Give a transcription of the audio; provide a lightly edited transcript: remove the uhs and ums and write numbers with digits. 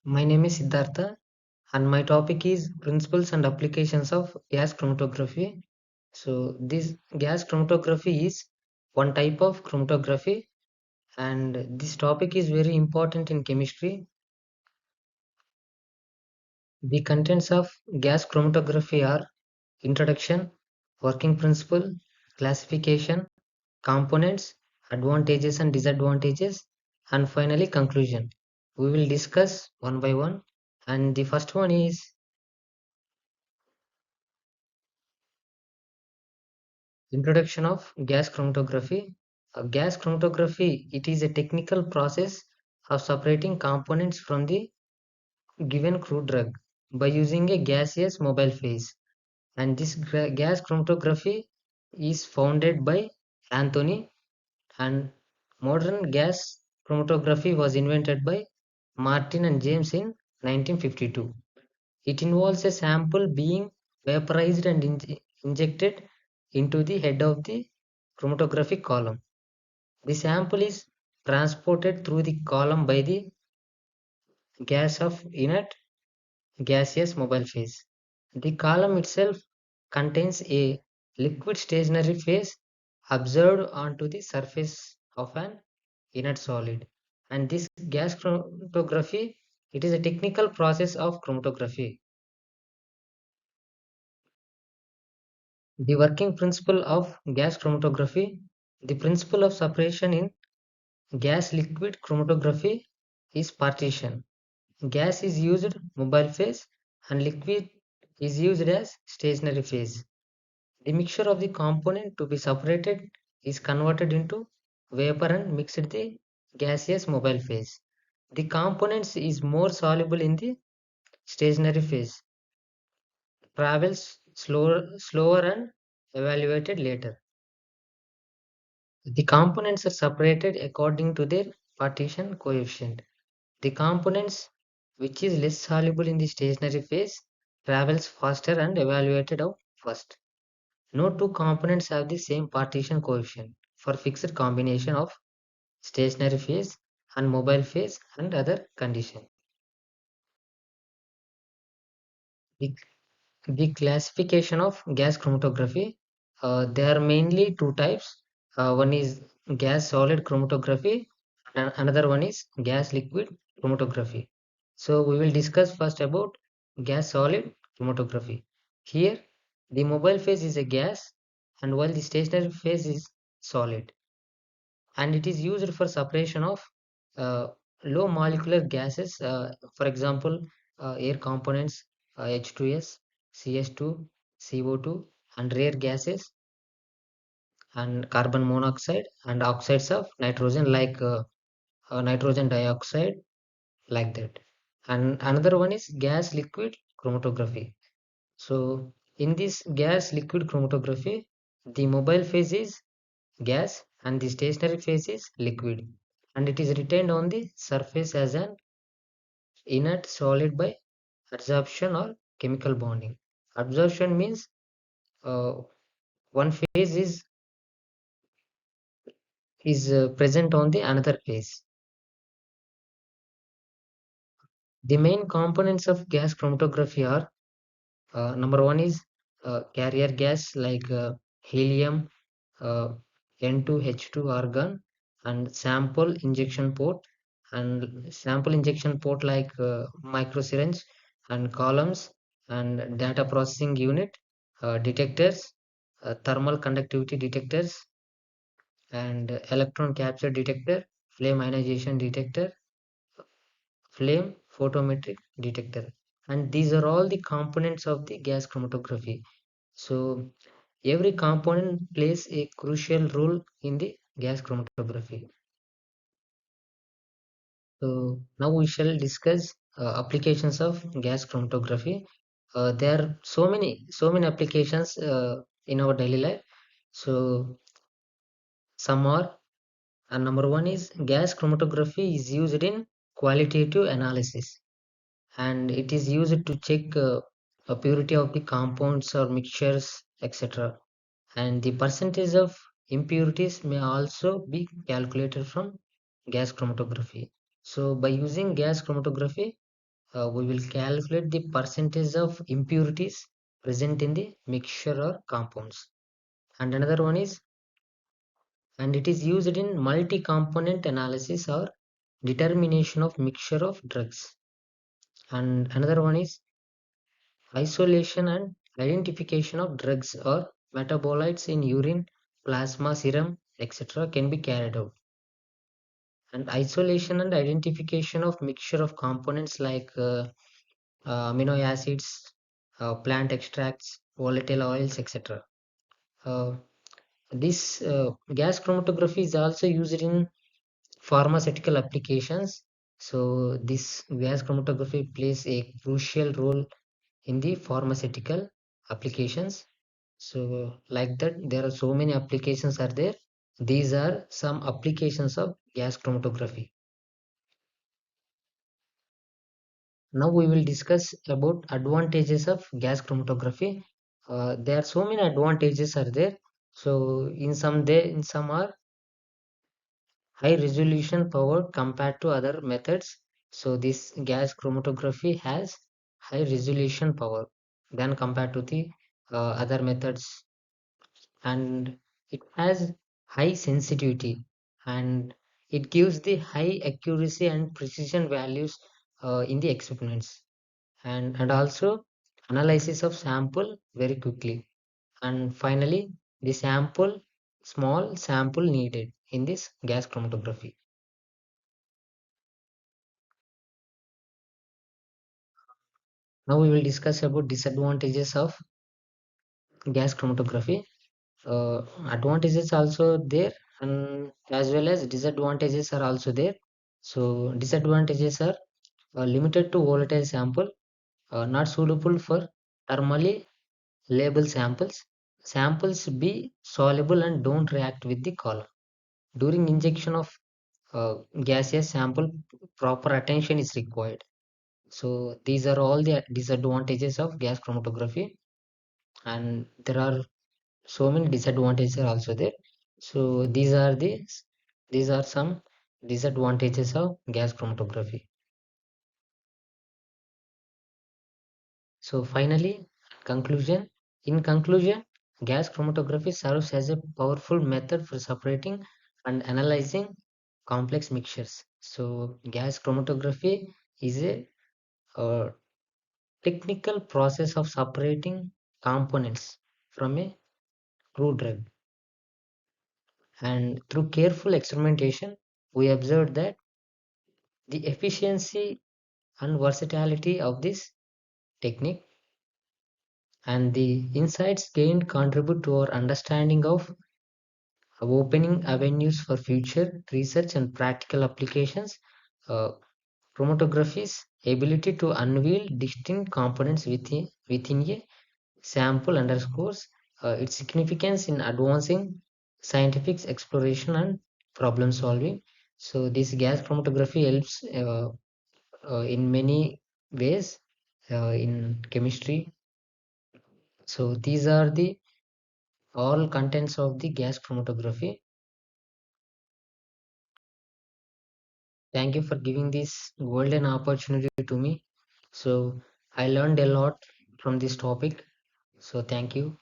My name is Siddhartha and my topic is principles and applications of gas chromatography. So this gas chromatography is one type of chromatography and this topic is very important in chemistry. The contents of gas chromatography are introduction, working principle, classification, components, advantages and disadvantages, and finally conclusion. We will discuss one by one and the first one is introduction of gas chromatography. Gas chromatography, it is a technical process of separating components from the given crude drug by using a gaseous mobile phase. And this gas chromatography is founded by Anthony, and modern gas chromatography was invented by Martin and James in 1952. It involves a sample being vaporized and injected into the head of the chromatographic column. The sample is transported through the column by the gas of inert gaseous mobile phase. The column itself contains a liquid stationary phase observed onto the surface of an inert solid. And this gas chromatography, it is a technical process of chromatography. The working principle of gas chromatography, the principle of separation in gas liquid chromatography is partition. Gas is used mobile phase and liquid is used as stationary phase. The mixture of the component to be separated is converted into vapor and mixed the gaseous mobile phase. The components is more soluble in the stationary phase, travels slower and evaluated later. The components are separated according to their partition coefficient. The components which is less soluble in the stationary phase travels faster and evaluated out first. No two components have the same partition coefficient for fixed combination of stationary phase and mobile phase and other condition. The, the classification of gas chromatography, there are mainly two types. One is gas solid chromatography and another one is gas liquid chromatography. So we will discuss first about gas solid chromatography. Here the mobile phase is a gas and while the stationary phase is solid, and it is used for separation of uh, low molecular gases, for example air components, H2S, CS2, CO2, and rare gases and carbon monoxide and oxides of nitrogen like nitrogen dioxide, like that. And another one is gas liquid chromatography. So in this gas liquid chromatography, the mobile phase is gas and the stationary phase is liquid, and it is retained on the surface as an inert solid by adsorption or chemical bonding. Absorption means uh, one phase is present on the another phase. The main components of gas chromatography are, number one is carrier gas like helium, uh, N2H2 argon, and sample injection port like microsyringe and columns and data processing unit, detectors, thermal conductivity detectors, and electron capture detector, flame ionization detector, flame photometric detector. And these are all the components of the gas chromatography. So every component plays a crucial role in the gas chromatography. So now we shall discuss applications of gas chromatography. There are so many applications in our daily life. So some are, and number one is gas chromatography is used in qualitative analysis, and it is used to check a purity of the compounds or mixtures, etc. And the percentage of impurities may also be calculated from gas chromatography. So by using gas chromatography, we will calculate the percentage of impurities present in the mixture or compounds. And another one is, and it is used in multi-component analysis or determination of mixture of drugs. And another one is isolation and identification of drugs or metabolites in urine, plasma, serum, etc. can be carried out. And isolation and identification of mixture of components like amino acids, plant extracts, volatile oils, etc. Uh, this gas chromatography is also used in pharmaceutical applications. So this gas chromatography plays a crucial role in the pharmaceutical applications. So like that, there are so many applications are there. These are some applications of gas chromatography. Now we will discuss about advantages of gas chromatography. There are so many advantages are there. So in some are high resolution power compared to other methods. So this gas chromatography has high resolution power than compared to the other methods, and it has high sensitivity, and it gives the high accuracy and precision values in the experiments, and also analysis of sample very quickly, and finally the sample small sample needed in this gas chromatography. Now we will discuss about disadvantages of gas chromatography. Advantages also there, and as well as disadvantages are also there. So disadvantages are limited to volatile sample, not suitable for thermally labeled samples. Samples be soluble and don't react with the column. During injection of gaseous sample, proper attention is required. So these are all the disadvantages of gas chromatography, and there are so many disadvantages are also there. So these are some disadvantages of gas chromatography. So finally, conclusion. In conclusion, gas chromatography serves as a powerful method for separating and analyzing complex mixtures. So gas chromatography is a uh, technical process of separating components from a crude drug. And through careful experimentation, we observed that the efficiency and versatility of this technique and the insights gained contribute to our understanding of opening avenues for future research and practical applications. Uh, Chromatography's ability to unveil distinct components within a sample underscores its significance in advancing scientific exploration and problem solving. So this gas chromatography helps in many ways in chemistry. So these are the all contents of the gas chromatography. Thank you for giving this golden opportunity to me. So I learned a lot from this topic. So thank you.